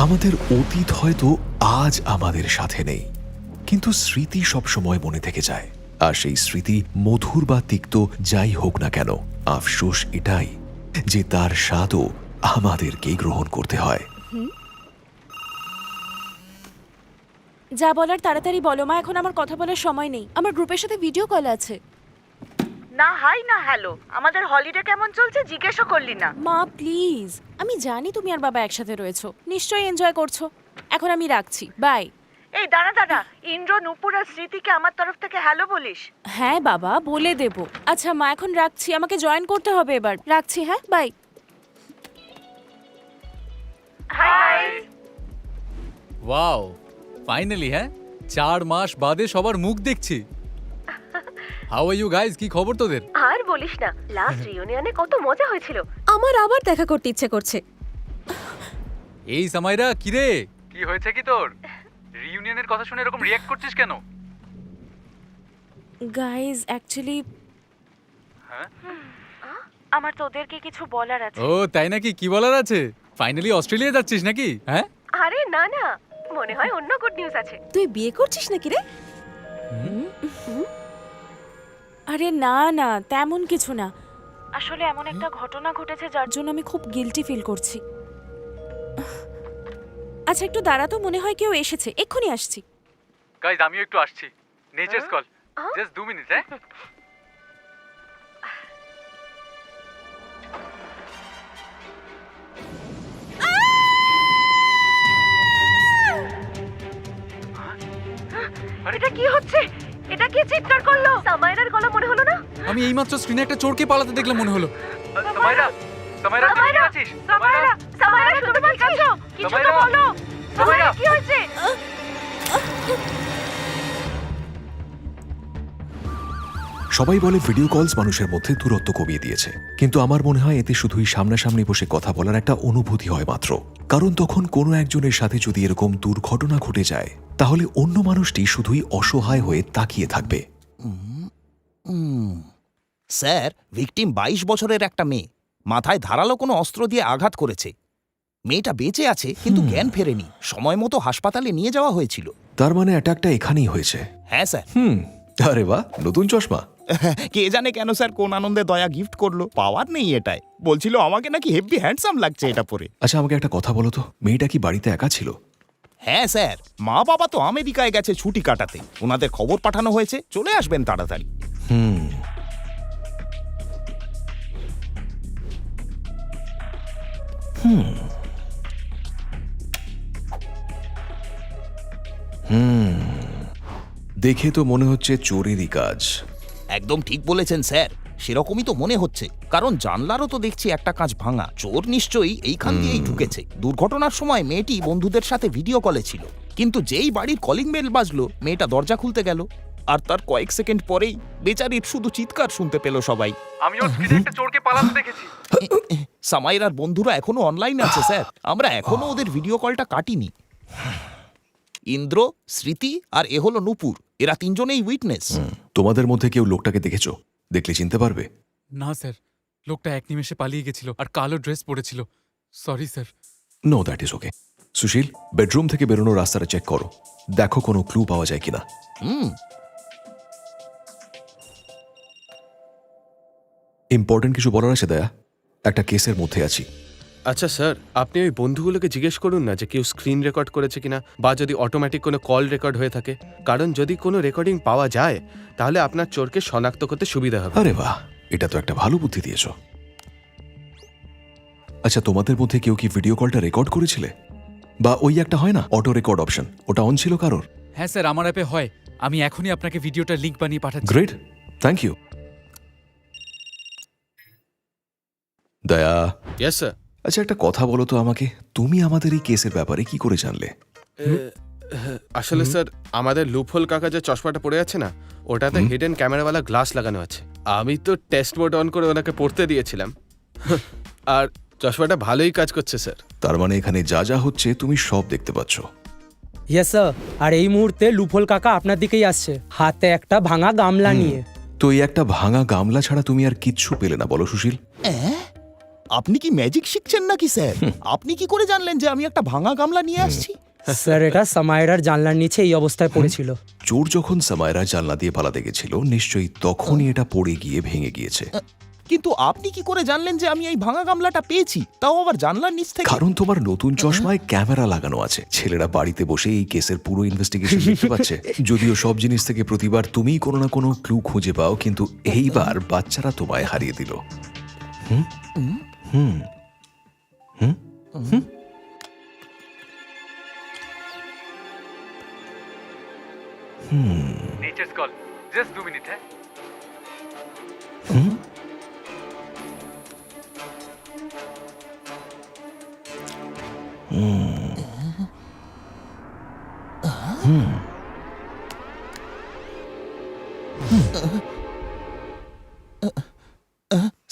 আমাদের অতীত হয়তো আজ আমাদের সাথে নেই, কিন্তু স্মৃতি সবসময় মনে থেকে যায়। আর সেই স্মৃতি মধুর বা তিক্ত যাই হোক না কেন, আফসোস এটাই যে তার স্বাদও আমাদেরকেই গ্রহণ করতে হয়। যা বলার তাড়াতাড়ি বলো মা, এখন আমার কথা বলার সময় নেই। আমার গ্রুপের সাথে ভিডিও কল আছে। না হাই না হ্যালো, আমাদের হলিডে কেমন চলছে জিজ্ঞেসও করলি না। মা প্লিজ, আমি জানি তুমি আর বাবা একসাথে রয়েছো, নিশ্চয়ই এনজয় করছো। এখন আমি রাখছি, বাই। এই দাঁড়া দাঁড়া, ইন্দ্র, নূপুর আর স্মৃতিকে আমার তরফ থেকে হ্যালো বলিস। হ্যাঁ বাবা, বলে দেব। আচ্ছা মা, এখন রাখছি, আমাকে জয়েন করতে হবে এবার। রাখছি, হ্যাঁ, বাই। হাই। ওয়াও, ফাইনালি হ্যাঁ 4 মাস বাদে সবার মুখ দেখছি। হাউ আর ইউ গাইস, কি খবর তোদের? আর বলিস না, লাস্ট রিউনিয়নে কত মজা হয়েছিল। আমার আবার দেখা করতে ইচ্ছে করছে। এই সামাইরা, কি রে, কি হয়েছে কি তোর? রিউনিয়নের কথা শুনে এরকম রিঅ্যাক্ট করছিস কেন? গাইজ অ্যাকচুয়ালি আমার তোদেরকে কিছু বলার আছে। ও তাই নাকি, কি বলার আছে? ফাইনালি অস্ট্রেলিয়া যাচ্ছিস নাকি? হ্যাঁ আরে না না, মনে হয় অন্য গুড নিউজ আছে। তুই বিয়ে করছিস নাকি রে? আরে না না, তেমন কিছু না। আসলে এমন একটা ঘটনা ঘটেছে যার জন্য আমি খুব গিল্টি ফিল করছি। আচ্ছা একটু দাঁড়া তো, মনে হয় কেউ এসেছে, এক্ষুনি আসছি। গাইস আমিও একটু আসছি। Nature's call, just 2 minute. হ্যাঁ এটা কি হচ্ছে? এটা কি চিৎকার করলো? সামাইরার গলা মনে হলো না? আমি এইমাত্র স্ক্রিনে একটা চোরকে পালাতে দেখলাম মনে হলো। সামাইরা, সামাইরা তুই ঠিক আছিস? সামাইরা, সামাইরা শুনতে পাচ্ছিস? কিছু তো বলো। সামাইরা কি হয়েছে? সবাই বলে ভিডিও কলস মানুষের মধ্যে দূরত্ব কমিয়ে দিয়েছে, কিন্তু আমার মনে হয় এতে শুধুই সামনাসামনি বসে কথা বলার একটা অনুভূতি হয় মাত্র। কারণ তখন কোনো একজনের সাথে যদি এরকম দুর্ঘটনা ঘটে যায়, তাহলে অন্য মানুষটি শুধুই অসহায় হয়ে তাকিয়ে থাকবে। স্যার, ভিকটিম 22 বছরের একটা মেয়ে, মাথায় ধারালো কোনো অস্ত্র দিয়ে আঘাত করেছে। মেয়েটা বেঁচে আছে, কিন্তু জ্ঞান ফেরেনি। সময় মতো হাসপাতালে নিয়ে যাওয়া হয়েছিল। তার মানে অ্যাটাকটা এখানেই হয়েছে। হ্যাঁ স্যার। আরে বাহ, নতুন চশমা। কে জানে কেন স্যার কোন আনন্দে দয়া গিফট করলো। পাওয়ার নেই এটাই, বলছিল আমাকে নাকি হেভি হ্যান্ডসাম লাগছে এটা পরে। আচ্ছা আমাকে একটা কথা বলো তো, মেয়েটা কি বাড়িতে একা ছিল? হ্যাঁ স্যার, মা বাবা তো আমেরিকায় গেছে ছুটি কাটাতে। ওনাদের খবর পাঠানো হয়েছে, চলে আসবেন তাড়াতাড়ি। দেখে তো মনে হচ্ছে চোরেরই কাজ। একদম ঠিক বলেছেন স্যার, সেরকমই তো মনে হচ্ছে। কারণ জানলারও তো দেখছি একটা কাঁচ ভাঙা। চোর নিশ্চয়ই এইখান দিয়েই ঢুকেছে। দুর্ঘটনার সময় মেয়েটি বন্ধুদের সাথে ভিডিও কলে ছিল, কিন্তু যেই বাড়ির কলিং বেল বাজলো, মেয়েটা দরজা খুলতে গেল, আর তার কয়েক সেকেন্ড পরেই বেচারির শুধু চিৎকার শুনতে পেল সবাই। আমিও স্ক্রিনে একটা চোরকে পালাতে দেখেছি। সামাইরার বন্ধুরা এখনো অনলাইন আছে স্যার, আমরা এখনো ওদের ভিডিও কলটা কাটিনি। ইন্দ্র, স্মৃতি আর এ হলো নূপুর, এরা তিনজনেই উইটনেস। তোমাদের মধ্যে কেউ লোকটাকে দেখেছো? দেখলে চিনতে পারবে? না স্যার, লোকটা এক নিমেষে পালিয়ে গেছিল আর কালো ড্রেস পরেছিল। Sorry sir. No, that is okay. Sushil, bedroom থেকে বেরোনোর রাস্তাটা চেক করো, দেখো কোনো ক্লু পাওয়া যায় কিনা। ইম্পর্টেন্ট কিছু বলার আছে দয়া? একটা কেসের মধ্যে আছি। আচ্ছা স্যার, আপনি ওই বন্ধুগুলোকে জিজ্ঞেস করুন না যে কেউ স্ক্রিন রেকর্ড করেছে কিনা, বা যদি অটোমেটিক কোনো কল রেকর্ড হয়ে থাকে। কারণ যদি কোনো রেকর্ডিং পাওয়া যায়, তাহলে আপনার চোরকে শনাক্ত করতে সুবিধা হবে। আরে বাহ, এটা তো একটা ভালো বুদ্ধি দিয়েছ। আচ্ছা, তোমাদের মধ্যে কেউ কি ভিডিও কলটা রেকর্ড করেছিলে? বা ওই একটা হয় না অটো রেকর্ড অপশন, ওটা অন ছিল কারোর? হ্যাঁ স্যার, আমার অ্যাপে হয়। আমি এখনই আপনাকে ভিডিওটার লিংক বানিয়ে পাঠাচ্ছি। Great, thank you. Daya, yes sir. আচ্ছা একটা কথা বলো তো আমাকে, তুমি আমাদের এই কেসের ব্যাপারে কি করে জানলে? আসলে স্যার, আমাদের লুপহোল কাকা যে চশমাটা পড়ে আছে না, ওটাতে হিডেন ক্যামেরাওয়ালা গ্লাস লাগানো আছে। আমি তো টেস্ট মোড অন করে ওনাকে পড়তে দিয়েছিলাম, আর চশমাটা ভালোই কাজ করছে স্যার। তার মানে এখানে যা যা হচ্ছে তুমি সব দেখতে পাচ্ছ? ইয়েস স্যার, আর এই মুহূর্তে লুফল কাকা আপনার দিকেই আসছে, হাতে একটা ভাঙা গামলা নিয়ে। তো এই একটা ভাঙা গামলা ছাড়া তুমি আর কিচ্ছু পেলে না বলো সুশীল? আপনি কি ম্যাজিক শিখছেন নাকি স্যার? আপনি কি করে জানলেন যে আমি একটা ভাঙা গামলা নিয়ে আসছি? স্যার এটা সামায়রার জানলার নিচে এই অবস্থায় পড়েছিল। চোর যখন সামায়রা জানলা দিয়ে পালাতে গেছিল নিশ্চয়ই তখনই এটা পড়ে গিয়ে ভেঙে গিয়েছে। কিন্তু আপনি কি করে জানলেন যে আমি এই ভাঙা গামলাটা পেয়েছি, তাও আবার জানলার নিচ থেকে? কারণ তোমার নতুন চশমায় ক্যামেরা লাগানো আছে। ছেলেরা বাড়িতে বসে এই কেসের পুরো ইনভেস্টিগেশন দেখতে পাচ্ছে। যদিও সব জিনিস থেকে প্রতিবার তুমিই কোনো না কোনো ক্লু খুঁজে পাও, কিন্তু এইবার বাচ্চারা তোমায় হারিয়ে দিল। হুম হুম হুম হুম नेचर्स कॉल जस्ट 2 मिनट है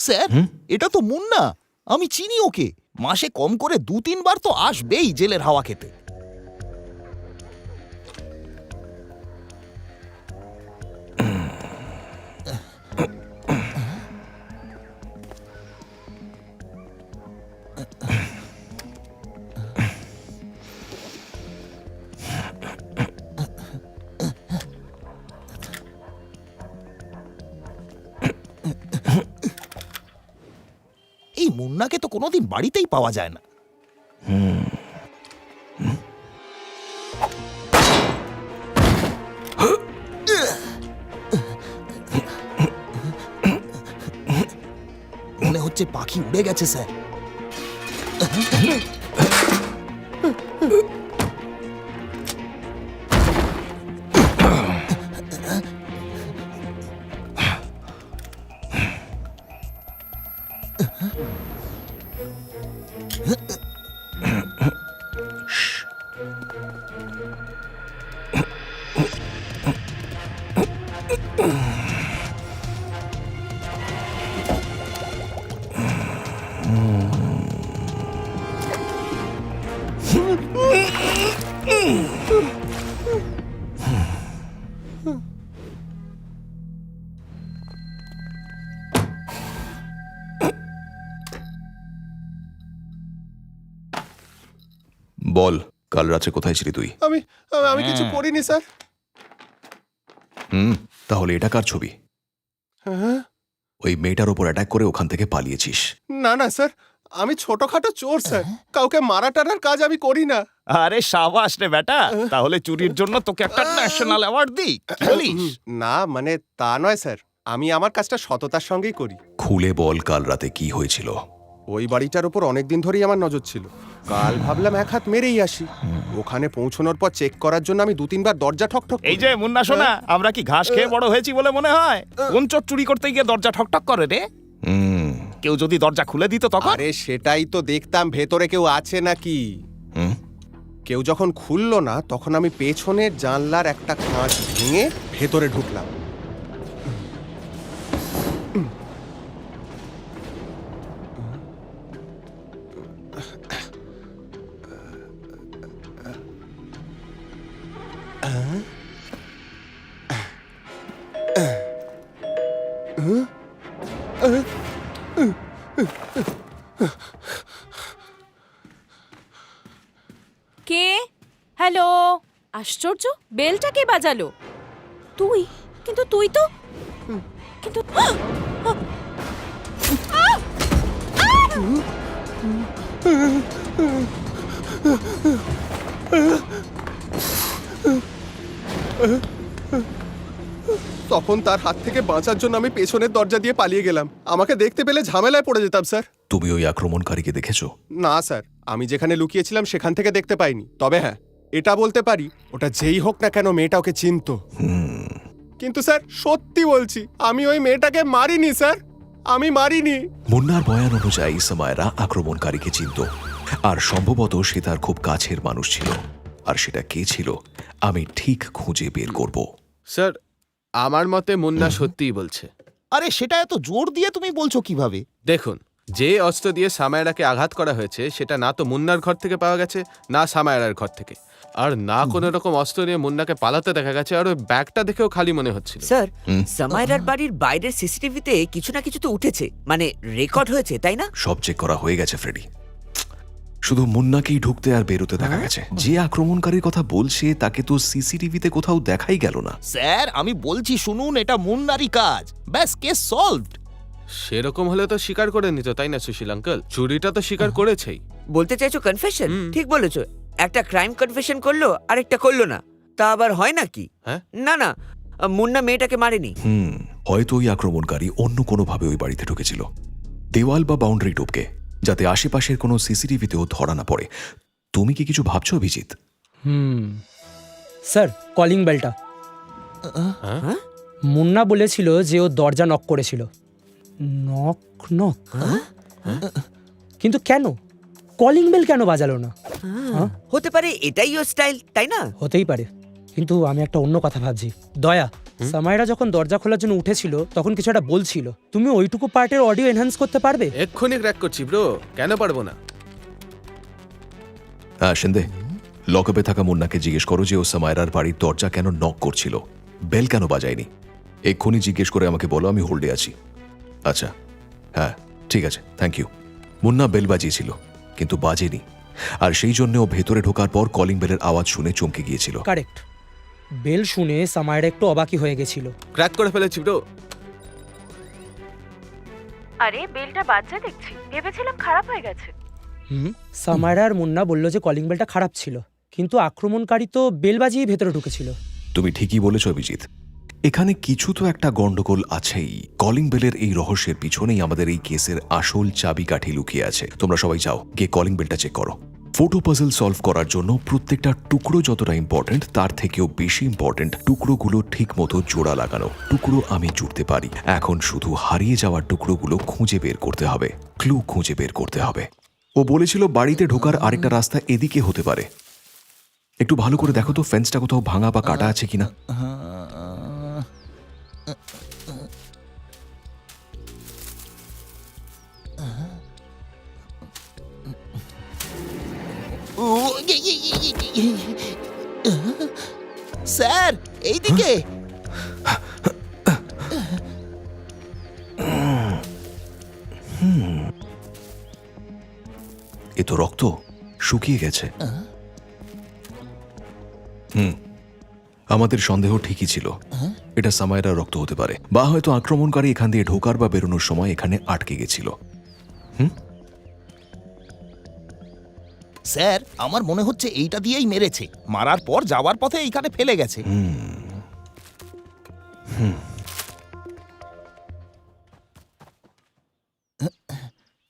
স্যার এটা তো মুন্না, আমি চিনি ওকে। মাসে কম করে 2-3 বার তো আসবেই জেলের হাওয়া খেতে। এই মুন্নাকে তো কোনোদিন বাড়িতেই পাওয়া যায় না। মনে হচ্ছে পাখি উড়ে গেছে স্যার। বল, কাল রাত্রে কোথায় ছিলি তুই? আমি কিছু করিনি স্যার। তাহলে এটা কার ছবি? হ্যাঁ? ওই মেয়েটার ওপর অ্যাটাক করে ওখান থেকে পালিয়েছিস। না না স্যার, আমি ছোটখাটো চোর স্যার, কাউকে মারা টারার কাজ আমি করি না। আরে সাবাস রে বেটা, তাহলে চুরির জন্য তোকে একটা ন্যাশনাল অ্যাওয়ার্ড দিই, কি বলিস? না মানে তা নয় স্যার, আমি আমার কাজটা সততার সঙ্গেই করি। খুলে বল কাল রাতে কি হয়েছিল? ওই বাড়িটার উপর অনেকদিন ধরেই আমার নজর ছিল। কাল ভাবলাম এক হাত মেরেই আসি। ওখানে পৌঁছানোর পর চেক করার জন্য আমি 2-3 বার দরজা ঠকঠক এই যে মুন্না সোনা, আমরা কি ঘাস খেয়ে বড় হয়েছি বলে মনে হয়? কোন চোর চুরি করতে গিয়ে দরজা ঠকঠক করে রে? কেউ যদি দরজা খুলে দিত তখন? আরে সেটাই তো দেখতাম, ভেতরে কেউ আছে নাকি। কেউ যখন খুললো না তখন আমি পেছনের জানলার একটা কাঁচ ভেঙে ভেতরে ঢুকলাম। কে? হ্যালো? আশ্চর্য, বেলটা কে বাজালো? তুই? কিন্তু তুই তো কিন্তু তখন তার হাত থেকে বাঁচার জন্য আমি পেছনের দরজা দিয়ে পালিয়ে গেলাম। আমাকে দেখতে পেলে ঝামেলায় পড়ে যেতাম স্যার। তুমি ওই আক্রমণকারীকে দেখেছো? না স্যার, আমি যেখানে লুকিয়েছিলাম সেখান থেকে দেখতে পাইনি। তবে হ্যাঁ, এটা বলতে পারি ওটা যেই হোক না কেন মেয়েটা ওকে চিনতো। কিন্তু স্যার সত্যি বলছি, আমি ওই মেয়েটাকে মারিনি স্যার, আমি মারিনি। মুন্নার বয়ান অনুযায়ী সামায়রা আক্রমণকারীকে চিনত, আর সম্ভবত সে তার খুব কাছের মানুষ ছিল। আর সেটা কে ছিল আমি ঠিক খুঁজে বের করব। স্যার, আমার মতে মুন্না সত্যিই বলছে। আরে সেটা এত জোর দিয়ে তুমি বলছো কিভাবে? দেখুন, যে অস্ত্র দিয়ে সামায়রাকে আঘাত করা হয়েছে সেটা না তো মুন্নার ঘর থেকে পাওয়া গেছে, না সামায়রার ঘর থেকে, আর না কোনো রকম অস্ত্র নিয়ে মুন্নাকে পালাতে দেখা গেছে। আর ওই ব্যাগটা দেখেও খালি মনে হচ্ছিল। স্যার, সামাইরার বাড়ির বাইরের সিসিটিভিতে কিছু না কিছু তো উঠেছে, মানে রেকর্ড হয়েছে, তাই না? সব চেক করা হয়ে গেছে ফ্রেডি, শুধু মুন্নাকেই ঢুকতে আর বেরোতে দেখা গেছে। যে আক্রমণকারীর কথা বলছে তাকে তো সিসিটিভিতে কোথাও দেখাই গেল না। স্যার আমি বলছি শুনুন, এটা মুন্নারই কাজ, ব্যাস কেস সলভড। সেরকম হলে তো স্বীকার করে নিত, তাই না সুশীল আঙ্কেল? চুরিটা তো স্বীকার করেছেই। বলতে চাইছো কনফেশন? ঠিক বলেছো, একটা ক্রাইম কনফেশন করলো আরেকটা করলো না, তা আবার হয় নাকি? হ্যাঁ? না না, মুন্না মেয়েটাকে মারেনি। হয়তো ওই আক্রমণকারী অন্য কোনোভাবে ওই বাড়িতে ঢুকেছিল, দেওয়াল বা বাউন্ডারি টপকে, যাতে আশেপাশের কোনো সিসিটিভিতেও ধরা না পড়ে। তুমি কি কিছু ভাবছো অভিজিৎ? স্যার, কলিং বেলটা মুন্না বলেছিল যে ও দরজা নক করেছিল। নক নক, কিন্তু কেন কলিং বেল কেন বাজালো না? হতে পারে এটাই ওর স্টাইল, তাই না? হতেই পারে, কিন্তু আমি একটা অন্য কথা ভাবছি। দয়া, সামাইরা যখন দরজা খোলার জন্য উঠেছিল তখন কিছু একটা বলছিল, তুমি ওইটুকু পার্টের অডিও এনহ্যান্স করতে পারবে? এক্ষুনি ক্র্যাক করছি ব্রো, কেন পারবো না? হ্যাঁ শিন্দে, লকআপে থাকা মুন্নাকে জিজ্ঞেস করো যে ও সামায়রার বাড়ির দরজা কেন নক করছিল, বেল কেন বাজায়নি। এক্ষুনি জিজ্ঞেস করে আমাকে বলো, আমি হোল্ডে আছি। আচ্ছা, হ্যাঁ ঠিক আছে, থ্যাংক ইউ। মুন্না বেল বাজিয়েছিল কিন্তু বাজেনি, আর সেই জন্য ও ভেতরে ঢোকার পর কলিং বেলের আওয়াজ শুনে চমকে গিয়েছিল। কারেক্ট, বেল শুনে সামাইরা একটু অবাকি হয়ে গেছিল। ক্র্যাক করে ফেলেছি ব্রো। আরে বেলটা বাজছে দেখছি, ভেবেছিলাম খারাপ হয়ে গেছে। সামাইরা আর মুন্না বলল যে কলিং বেলটা খারাপ ছিল, কিন্তু আক্রমণকারী তো বেল বাজিয়ে ভেতরে ঢুকেছিল। তুমি ঠিকই বলেছ অভিজিৎ, এখানে কিছু তো একটা গন্ডগোল আছেই। কলিং বেলের এই রহস্যের পিছনেই আমাদের এই কেসের আসল চাবিকাঠি লুকিয়ে আছে। তোমরা সবাই যাও, গিয়ে কলিং বেলটা চেক করো। ফটো পাজল সলভ করার জন্য প্রত্যেকটা টুকরো যতটা ইম্পর্টেন্ট, তার থেকেও বেশি ইম্পর্টেন্ট টুকরোগুলো ঠিক মতো জোড়া লাগানো। টুকরো আমি জুড়তে পারি, এখন শুধু হারিয়ে যাওয়ার টুকরোগুলো খুঁজে বের করতে হবে, ক্লু খুঁজে বের করতে হবে। ও বলেছিল বাড়িতে ঢোকার আরেকটা রাস্তা এদিকে হতে পারে। একটু ভালো করে দেখো তো ফেন্সটা কোথাও ভাঙা বা কাটা আছে কিনা। স্যার এইদিকে। এ তো রক্ত, শুকিয়ে গেছে। আমাদের সন্দেহ ঠিকই ছিল, এটা সামায়রার রক্ত হতে পারে, বা হয়তো আক্রমণকারী এখান দিয়ে ঢোকার বা বেরোনোর সময় এখানে আটকে গেছিল। স্যার আমার মনে হচ্ছে এইটা দিয়েই মেরেছে, মারার পর যাওয়ার পথে এইখানে ফেলে গেছে।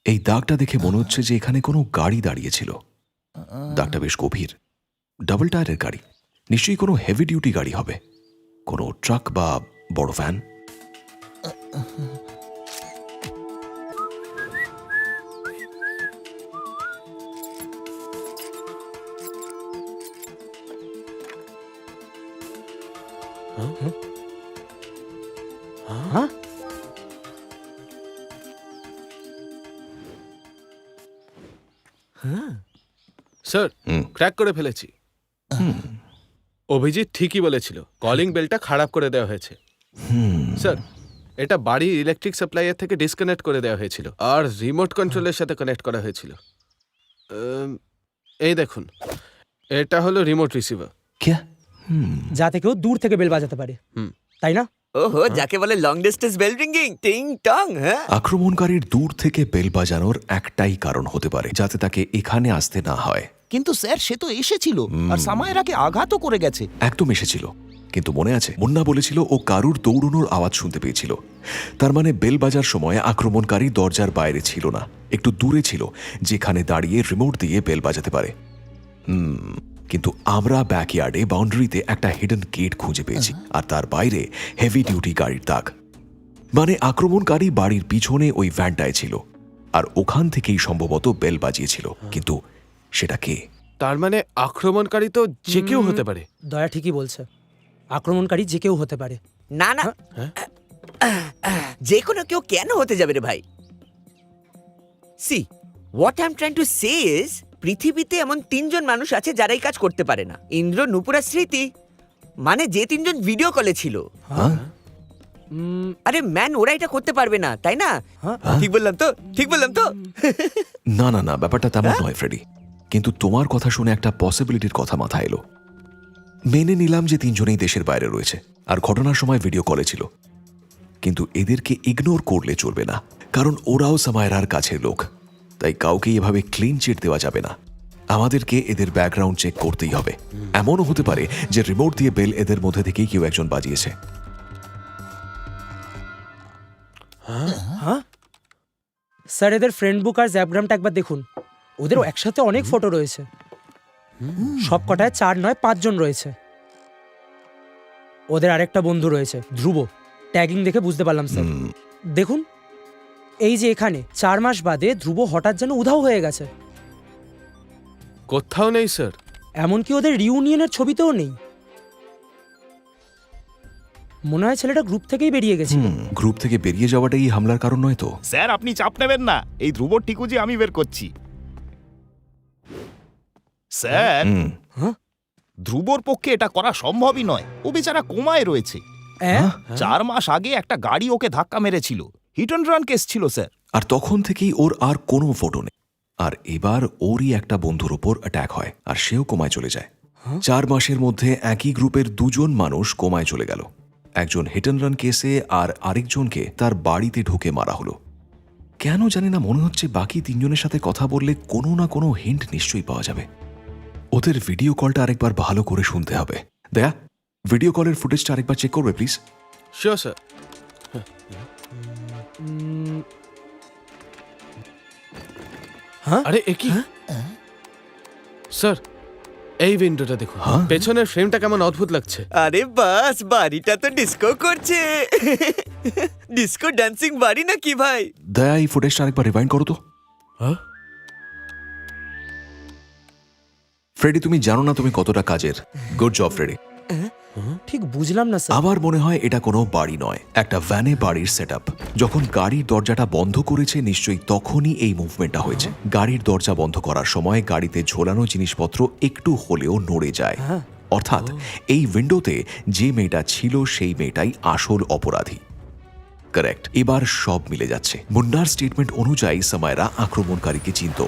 এই দাগটা দেখে মনে হচ্ছে যে এখানে কোনো গাড়ি দাঁড়িয়েছিল। দাগটা বেশ গভীর, ডাবল টায়ারের গাড়ি, নিশ্চয়ই কোনো হেভি ডিউটি গাড়ি হবে, কোনো ট্রাক বা বড় ভ্যান। স্যার ক্র্যাক করে ফেলেছি। অভিজিৎ ঠিকই বলেছিল, কলিং বেলটা খারাপ করে দেওয়া হয়েছে। স্যার এটা বাড়ির ইলেকট্রিক সাপ্লাইয়ের থেকে ডিসকানেক্ট করে দেওয়া হয়েছিল, আর রিমোট কন্ট্রোলের সাথে কানেক্ট করা হয়েছিল। এই দেখুন, এটা হলো রিমোট রিসিভার, যাতে কেউ দূর থেকে বেল বাজাতে পারে, তাই না? ওহো, যাকে বলে লং ডিস্টেন্স বেল রিঙ্গিং, টিং টং। হ্যাঁ, আক্রমণকারীর দূর থেকে বেল বাজানোর একটাই কারণ হতে পারে, যাতে তাকে এখানে আসতে না হয়। কিন্তু স্যার সে তো এসেছিল আর সামায়রাকে আঘাতও করে গেছে। একদম এসেছিল, কিন্তু মনে আছে মুন্না বলেছিল ও কারুর দৌড়নোর আওয়াজ শুনতে পেয়েছিল। তার মানে বেল বাজার সময় আক্রমণকারী দরজার বাইরে ছিল না, একটু দূরে ছিল, যেখানে দাঁড়িয়ে রিমোট দিয়ে বেল বাজাতে পারে। কিন্তু আমরা ব্যাকইয়ার্ডে বাউন্ডারিতে একটা হিডেন গেট খুঁজে পেয়েছি, আর তার বাইরে হেভি ডিউটি গাড়ির দাগ। মানে আক্রমণকারী বাড়ির পিছনে ওই ভ্যানটায় ছিল, আর ওখান থেকেই সম্ভবত বেল বাজিয়েছিল। কিন্তু সেটা কে? তার মানে আক্রমণকারী তো যে কেউ হতে পারে। দয়া ঠিকই বলছে, আক্রমণকারী যে কেউ হতে পারে। না না, যে কোনো কেউ কেন হতে যাবে রে ভাই? See what I am trying to say is পৃথিবীতে এমন 3 জন মানুষ আছে যারা এই কাজ করতে পারে না, ইন্দ্র, নূপুর আর স্মৃতি। মানে যে 3 জন ভিডিও কলে ছিল। হ্যাঁ আরে ম্যান, ওরা এটা করতে পারবে না, তাই না? ঠিক বললাম তো? ঠিক বললাম তো? না না না, ব্যাপারটা তেমন নয় ফ্রেডি, কিন্তু তোমার কথা শুনে একটা পসিবিলিটির কথা মাথায় এলো। মেনে নিলাম যে 3 জনেই দেশের বাইরে রয়েছে আর ঘটনার সময় ভিডিও কলে ছিল, কিন্তু এদেরকে ইগনোর করলে চলবে না, কারণ ওরাও সামায়রার কাছের লোক। তাই কাউকে এভাবে ক্লিন চিট দেওয়া যাবে না। আমাদেরকে এদের ব্যাকগ্রাউন্ড চেক করতেই হবে। এমনও হতে পারে যে রিমোট দিয়ে বেল এদের মধ্যে থেকেই কেউ একজন বাজিয়েছে। স্যার, এদের ফ্রেন্ড বুক আর জ্যাপগ্রামটা একবার দেখুন। ওদের একসাথে অনেক ফটো রয়েছে। সব কটায় 4 নয় 5 জন রয়েছে। ওদের আরেকটা বন্ধু রয়েছে, ধ্রুব। ট্যাগিং দেখে বুঝতে পারলাম স্যার। দেখুন, এই যে এখানে 4 মাস বাদে ধ্রুব হঠাৎ যেন উধাও হয়ে গেছে। কোথাও নেই স্যার। এমনকি ওদের রিউনিয়নের ছবিতেও নেই। মনে হয় ছেলেটা গ্রুপ থেকেই বেরিয়ে গেছে। গ্রুপ থেকে বেরিয়ে যাওয়াটাই হামলার কারণ নয় তো? স্যার আপনি চাপ নেবেন না, এই ধ্রুবর ঠিকুজি আমি বের করছি। স্যার, ধ্রুবর পক্ষে এটা করা সম্ভবই নয়। ও বেচারা কোমায় রয়েছে। 4 মাস আগে একটা গাড়ি ওকে ধাক্কা মেরেছিল। হিট অ্যান্ড রান কেস ছিল স্যার। আর তখন থেকেই ওর আর কোনো ফটো নেই। আর এবার ওরই একটা বন্ধুর ওপর অ্যাটাক হয় আর সেও কোমায় চলে যায়। 4 মাসের মধ্যে একই গ্রুপের 2 জন মানুষ কোমায় চলে গেল। একজন হিট অ্যান্ড রান কেসে আর আরেকজনকে তার বাড়িতে ঢুকে মারা হলো। কেন জানি না মনে হচ্ছে বাকি 3 জনের সাথে কথা বললে কোনো না কোনো হিন্ট নিশ্চয়ই পাওয়া যাবে। ওদের ভিডিও কলটা আরেকবার ভালো করে শুনতে হবে। দয়া, ভিডিও কলের ফুটেজটা আরেকবার চেক করবে প্লিজ? Sure sir. আরে এ কি স্যার, এই উইন্ডোটা দেখুন। পেছনের ফ্রেমটা কেমন অদ্ভুত লাগছে। আরে বাস, বাড়িটা তো ডিস্কো করছে। ডিস্কো ডান্সিং বাড়ি নাকি ভাই? দয়া, এই ফুটেজটা আরেকবার রিভাইন্ড করো তো। ফ্রেডি, তুমি জানো না তুমি কতটা কাজের। Good job Freddy. ঠিক বুঝলাম না স্যার। আবার মনে হয় এটা কোনো বাড়ি নয়, একটা ভ্যানে বাড়ির সেটআপ। যখন গাড়ির দরজাটা বন্ধ করেছে নিশ্চয়ই তখনই এই মুভমেন্টটা হয়েছে। গাড়ির দরজা বন্ধ করার সময় গাড়িতে ঝোলানো জিনিসপত্র একটু হলেও নড়ে যায়। অর্থাৎ এই উইন্ডোতে যে মেয়েটা ছিল সেই মেয়েটাই আসল অপরাধী। কারেক্ট। এবার সব মিলে যাচ্ছে। মুন্নার স্টেটমেন্ট অনুযায়ী সামায়রা আক্রমণকারীকে চিনত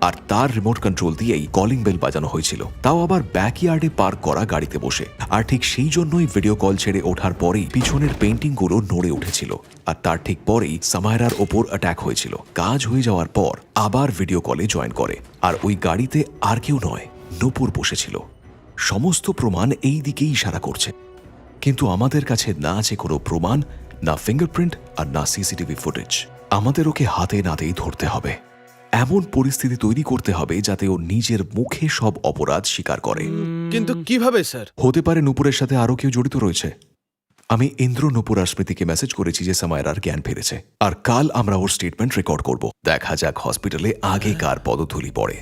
আর তার রিমোট কন্ট্রোল দিয়েই কলিং বেল বাজানো হয়েছিল, তাও আবার ব্যাকইয়ার্ডে পার্ক করা গাড়িতে বসে। আর ঠিক সেই জন্যই ভিডিও কল ছেড়ে ওঠার পরেই পিছনের পেইন্টিংগুলো নড়ে উঠেছিল আর তার ঠিক পরেই সামায়রার ওপর অ্যাটাক হয়েছিল। কাজ হয়ে যাওয়ার পর আবার ভিডিও কলে জয়েন করে আর ওই গাড়িতে আর কেউ নয়, নূপুর বসেছিল। সমস্ত প্রমাণ এই দিকেই ইশারা করছে, কিন্তু আমাদের কাছে না আছে কোনো প্রমাণ, না ফিঙ্গারপ্রিন্ট আর না সিসিটিভি ফুটেজ। আমাদের ওকে হাতে নাতেই ধরতে হবে। এমন পরিস্থিতি তৈরি করতে হবে যাতে ও নিজের মুখে সব অপরাধ স্বীকার করে। কিন্তু কিভাবে স্যার? হতে পারে নূপুরের সাথে আরো কেউ জড়িত রয়েছে। আমি ইন্দ্র, নূপুর আর স্মৃতিকে মেসেজ করেছি যে সামায়রার জ্ঞান ফিরেছে আর কাল আমরা ওর স্টেটমেন্ট রেকর্ড করব। দেখা যাক হসপিটালে আগে কার পদধূলি পড়ে।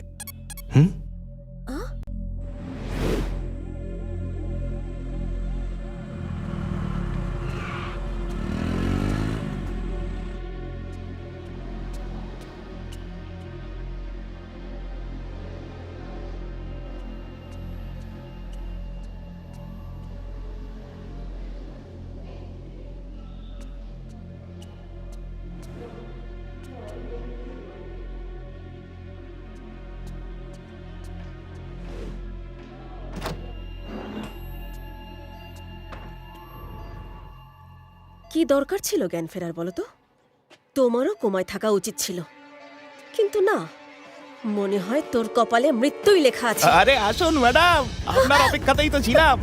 কি দরকার ছিল জ্ঞান ফেরার বলো তো? তোমারও কোমায় থাকা উচিত ছিল, কিন্তু না, মনে হয় তোর কপালে মৃত্যুই লেখা আছে। আরে আসুন ম্যাডাম, আপনার অপেক্ষাতেই তো ছিলাম।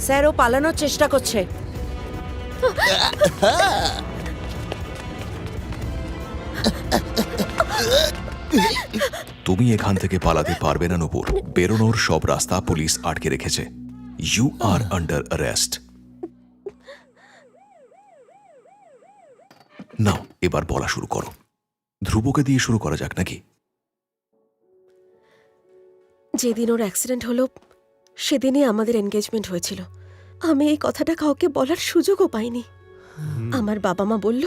স্যার, ও পালানোর চেষ্টা করছে। তুমি এখান থেকে পালাতে পারবে না নূপুর। বেরোনোর সব রাস্তা পুলিশ আটকে রেখেছে। You are under arrest. নাও, এবার বলা শুরু করো। ধ্রুবকে দিয়ে শুরু করা যাক নাকি? যেদিন ওর অ্যাক্সিডেন্ট হলো সেদিনই আমাদের এনগেজমেন্ট হয়েছিল। আমি এই কথাটা কাউকে বলার সুযোগও পাইনি। আমার বাবা মা বলল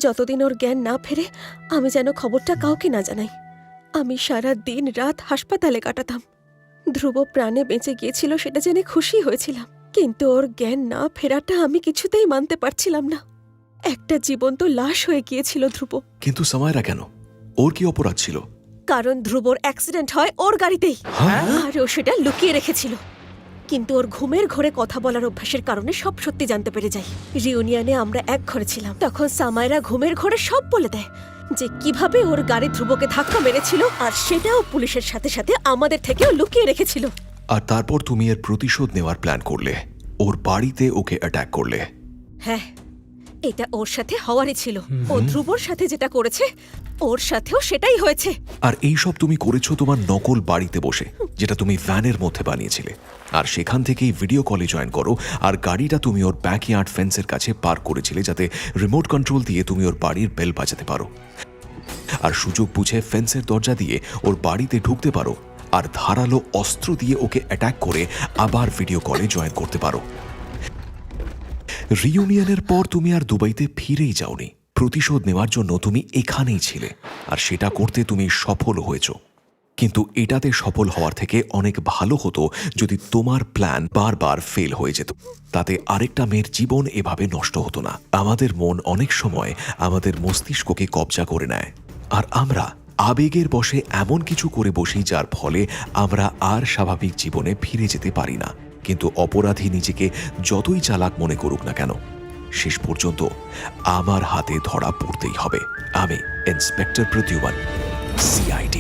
যতদিন ওর জ্ঞান না ফেরে আমি যেন খবরটা কাউকে না জানাই। আমি সারা দিন রাত হাসপাতালে কাটাতাম। ধ্রুব প্রাণে বেঁচে গিয়েছিল সেটা জেনে খুশি হয়েছিলাম, কিন্তু ওর জ্ঞান না ফেরাটা আমি কিছুতেই মানতে পারছিলাম না। একটা জীবন্ত লাশ হয়ে গিয়েছিল ধ্রুব। কিন্তু সামায়রা কেন? ওর কি অপরাধ ছিল? কারণ ধ্রুবর অ্যাক্সিডেন্ট হয় ওর গাড়িতেই, আর ও সেটা লুকিয়ে রেখেছিল। কিন্তু ওর ঘুমের ঘরে কথা বলার অভ্যাসের কারণে সব সত্যি জানতে পেরে যাই। রিউনিয়নে আমরা এক ঘরে ছিলাম, তখন সামায়রা ঘুমের ঘরে সব বলে দেয় যে কিভাবে ওর গাড়ি ধ্রুবকে ধাক্কা মেরেছিল, আর সেটাও পুলিশের সাথে সাথে আমাদের থেকেও লুকিয়ে রেখেছিল। আর তারপর তুমি এর প্রতিশোধ নেওয়ার প্ল্যান করলে, ওর বাড়িতে ওকে অ্যাটাক করলে। হ্যাঁ, এটা ওর সাথে হওয়ারই ছিল। ও ধ্রুবর সাথে যেটা করেছে ওর সাথেও সেটাই হয়েছে। আর এই সব তুমি করেছো তোমার নকল বাড়িতে বসে, যেটা তুমি ভ্যানের মধ্যে বানিয়েছিলে। আর সেখান থেকেই ভিডিও কলে জয়েন করো, আর গাড়িটা তুমি ওর ব্যাকইয়ার্ড ফেন্সের কাছে পার্ক করেছিলে, যাতে রিমোট কন্ট্রোল দিয়ে তুমি ওর বাড়ির বেল বাজাতে পারো, আর সুযোগ বুঝে ফেন্সের দরজা দিয়ে ওর বাড়িতে ঢুকতে পারো, আর ধারালো অস্ত্র দিয়ে ওকে অ্যাটাক করে আবার ভিডিও কলে জয়েন করতে পারো। রিউনিয়নের পর তুমি আর দুবাইতে ফিরেই যাওনি। প্রতিশোধ নেওয়ার জন্য তুমি এখানেই ছিলে, আর সেটা করতে তুমি সফল হয়েছ। কিন্তু এটাতে সফল হওয়ার থেকে অনেক ভালো হতো যদি তোমার প্ল্যান বারবার ফেল হয়ে যেত। তাতে আরেকটা মেয়ের জীবন এভাবে নষ্ট হতো না। আমাদের মন অনেক সময় আমাদের মস্তিষ্ককে কবজা করে নেয়, আর আমরা আবেগের বশে এমন কিছু করে বসি যার ফলে আমরা আর স্বাভাবিক জীবনে ফিরে যেতে পারি না। কিন্তু অপরাধী নিজেকে যতই চালাক মনে করুক না কেন, শেষ পর্যন্ত আমার হাতে ধরা পড়তেই হবে। আমি ইন্সপেক্টর প্রদ্যুম্ন, CID।